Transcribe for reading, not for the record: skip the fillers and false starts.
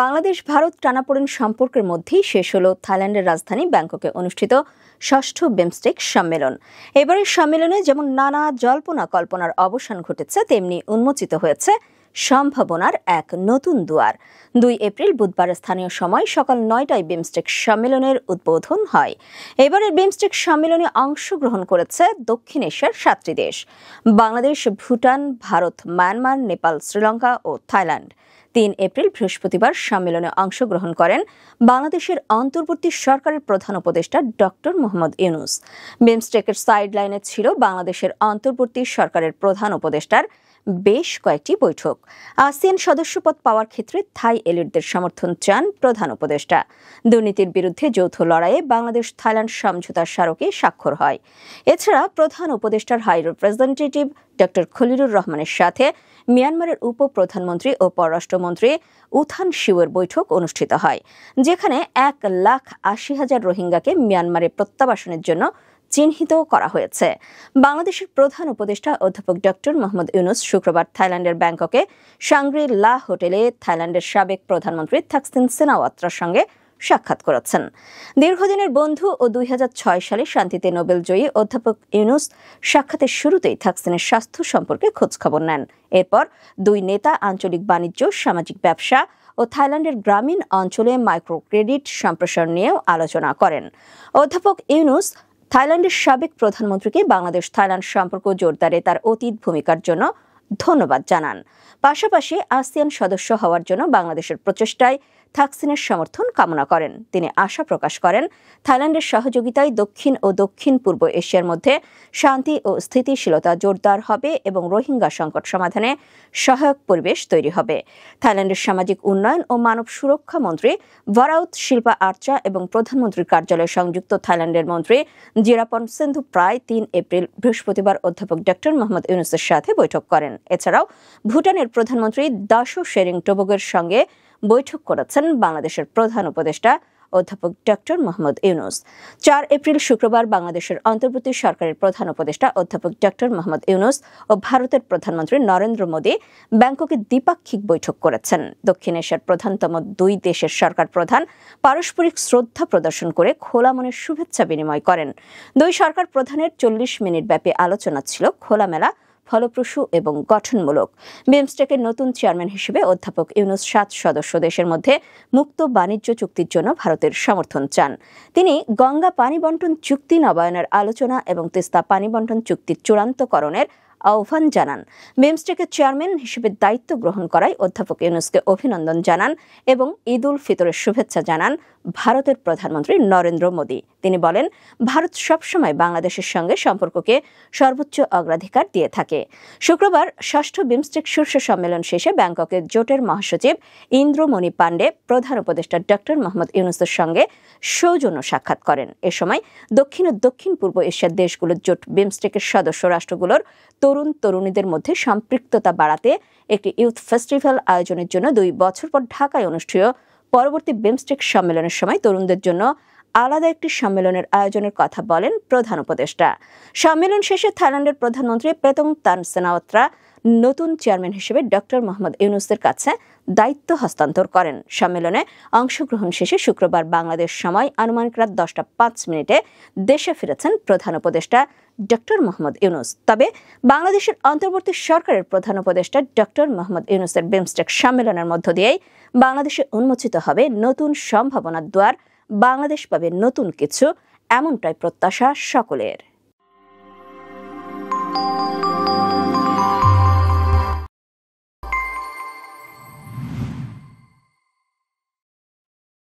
বাংলাদেশ ভারত টানাপোড়েন সম্পর্কের মধ্যেই শেষ হলো থাইল্যান্ডের রাজধানী ব্যাংককে অনুষ্ঠিত ষষ্ঠ বিমস্টেক সম্মেলন। এবারের সম্মেলনে যেমন নানা জল্পনা কল্পনার অবসান ঘটেছে, তেমনি উন্মোচিত হয়েছে সম্ভাবনার এক নতুন দুয়ার। 2 এপ্রিল বুধবার স্থানীয় সময় সকাল 9টায় বিমস্টেক সম্মেলনের উদ্বোধন হয়। এবারের বিমস্টেক সম্মেলনে অংশগ্রহণ করেছে দক্ষিণ এশিয়ার 7টি দেশ: বাংলাদেশ, ভুটান, ভারত, মায়ানমার, নেপাল, শ্রীলঙ্কা ও থাইল্যান্ড। 3 এপ্রিল বৃহস্পতিবার সম্মেলনে অংশগ্রহণ করেন বাংলাদেশের অন্তর্বর্তী সরকারের প্রধান উপদেষ্টা ডক্টর মোহাম্মদ ইউনূস। বিমস্টেকের সাইডলাইনে ছিল বাংলাদেশের অন্তর্বর্তী সরকারের প্রধান উপদেষ্টার বেশ কয়েকটি বৈঠক। আসিয়ান সদস্যপদ পাওয়ার ক্ষেত্রে থাই এলিটদের সমর্থন চান প্রধান উপদেষ্টা। দুর্নীতির বিরুদ্ধে যৌথ লড়াইয়ে বাংলাদেশ থাইল্যান্ড সমঝোতা স্মারকে স্বাক্ষর হয়। এছাড়া প্রধান উপদেষ্টার হাই রিপ্রেজেন্টেটিভ ডক্টর খলিলুর রহমানের সাথে মিয়ানমারের উপপ্রধানমন্ত্রী ও পররাষ্ট্রমন্ত্রী উথান শিউয়ের বৈঠক অনুষ্ঠিত হয়, যেখানে 1,80,000 রোহিঙ্গাকে মিয়ানমারে প্রত্যাবাসনের জন্য চিহ্নিত করা হয়েছে। বাংলাদেশের প্রধান উপদেষ্টা অধ্যাপক ডক্টর মোহাম্মদ ইউনূস শুক্রবার থাইল্যান্ডের ব্যাংককে শাংগ্রি-লা হোটেলে থাইল্যান্ডের সাবেক প্রধানমন্ত্রী থাকসিন সিনাওয়াত্রার সঙ্গে সাক্ষাৎ করেছেন। দীর্ঘদিনের বন্ধু ও 2006 সালে শান্তিতে নোবেল জয়ী অধ্যাপক ইউনূস সাক্ষাতের শুরুতেই থাকসিনের স্বাস্থ্য সম্পর্কে খোঁজখবর নেন। এরপর 2 নেতা আঞ্চলিক বাণিজ্য, সামাজিক ব্যবসা ও থাইল্যান্ডের গ্রামীণ অঞ্চলে মাইক্রো ক্রেডিট সম্প্রসারণ নিয়েও আলোচনা করেন। অধ্যাপক ইউনূস থাইল্যান্ডের সাবেক প্রধানমন্ত্রীকে বাংলাদেশ থাইল্যান্ড সম্পর্ক জোরদারে তার অতীত ভূমিকার জন্য ধন্যবাদ জানান। পাশাপাশি আসিয়ান সদস্য হওয়ার জন্য বাংলাদেশের প্রচেষ্টায় থাকসিনের সমর্থন কামনা করেন। তিনি আশা প্রকাশ করেন, থাইল্যান্ডের সহযোগিতায় দক্ষিণ ও দক্ষিণ পূর্ব এশিয়ার মধ্যে শান্তি ও স্থিতিশীলতা জোরদার হবে এবং রোহিঙ্গা সংকট সমাধানে সহায়ক পরিবেশ তৈরি হবে। থাইল্যান্ডের সামাজিক উন্নয়ন ও মানব সুরক্ষা মন্ত্রী ভারাউত শিল্পা আর্চা এবং প্রধানমন্ত্রীর কার্যালয়ে সংযুক্ত থাইল্যান্ডের মন্ত্রী জিরাপন সিন্ধু প্রায় 3 এপ্রিল বৃহস্পতিবার অধ্যাপক ডক্টর মোহাম্মদ ইউনূসের সাথে বৈঠক করেন। এছাড়াও ভুটানের প্রধানমন্ত্রী দাশো শেরিং টোবগের সঙ্গে বৈঠক করেছেন বাংলাদেশের প্রধান উপদেষ্টা অধ্যাপক ডক্টর মোহাম্মদ ইউনূস। 4 এপ্রিল শুক্রবার বাংলাদেশের অন্তর্বর্তী সরকারের প্রধান উপদেষ্টা অধ্যাপক ডক্টর মোহাম্মদ ইউনূস ও ভারতের প্রধানমন্ত্রী নরেন্দ্র মোদী ব্যাংককে দ্বিপাক্ষিক বৈঠক করেছেন। দক্ষিণ এশিয়ার প্রধানতম 2 দেশের সরকার প্রধান পারস্পরিক শ্রদ্ধা প্রদর্শন করে খোলা মনের শুভেচ্ছা বিনিময় করেন। 2 সরকার প্রধানের 40 মিনিট ব্যাপী আলোচনা ছিল খোলামেলা, ফলপ্রসূ এবং গঠনমূলক। বিমস্টেকের নতুন চেয়ারম্যান হিসেবে অধ্যাপক ইউনূস 7 সদস্য দেশের মধ্যে মুক্ত বাণিজ্য চুক্তির জন্য ভারতের সমর্থন চান। তিনি গঙ্গা পানি বন্টন চুক্তি নবায়নের আলোচনা এবং তিস্তা পানি বন্টন চুক্তির চূড়ান্তকরণের আহ্বান জানান। বিমস্টেকের চেয়ারম্যান হিসেবে দায়িত্ব গ্রহণ করায় অধ্যাপক ইউনূসকে অভিনন্দন জানান এবং ঈদ উল ফিতরের শুভেচ্ছা জানান ভারতের প্রধানমন্ত্রী নরেন্দ্র মোদী। তিনি বলেন, ভারত সবসময় বাংলাদেশের সঙ্গে সম্পর্ককে সর্বোচ্চ অগ্রাধিকার দিয়ে থাকে। শুক্রবার ষষ্ঠ বিমস্টেক শীর্ষ সম্মেলন শেষে ব্যাংককে জোটের মহাসচিব ইন্দ্রমণি পাণ্ডে প্রধান উপদেষ্টা ডক্টর মোহাম্মদ ইউনূসের সঙ্গে সৌজন্য সাক্ষাৎ করেন। এ সময় দক্ষিণ ও দক্ষিণ পূর্ব এশিয়ার দেশগুলোর জোট বিমস্টেকের সদস্য রাষ্ট্রগুলোর তরুণ তরুণীদের মধ্যে সম্পৃক্ততা বাড়াতে একটি ইউথ ফেস্টিভ্যাল আয়োজনের জন্য 2 বছর পর ঢাকায় অনুষ্ঠেয় পরবর্তী বিমস্টেক সম্মেলনের সময় তরুণদের জন্য আলাদা একটি সম্মেলনের আয়োজনের কথা বলেন প্রধান উপদেষ্টা। সম্মেলন শেষে থাইল্যান্ডের প্রধানমন্ত্রী পেতং তান সিনাওয়াত্রা নতুন চেয়ারম্যান হিসেবে ডক্টর মোহাম্মদ ইউনূসের কাছে দায়িত্ব হস্তান্তর করেন। সম্মেলনে অংশগ্রহণ শেষে শুক্রবার বাংলাদেশ সময় আনুমানিক রাত 10:05 দেশে ফিরেছেন প্রধান উপদেষ্টা ডক্টর মোহাম্মদ ইউনূস। তবে বাংলাদেশের অন্তর্বর্তী সরকারের প্রধান উপদেষ্টা ডক্টর মোহাম্মদ ইউনূসের বিমস্টেক সম্মেলনের মধ্য দিয়েই বাংলাদেশে উন্মোচিত হবে নতুন সম্ভাবনার দুয়ার। বাংলাদেশ পাবে নতুন কিছু, এমনটাই প্রত্যাশা সকলের।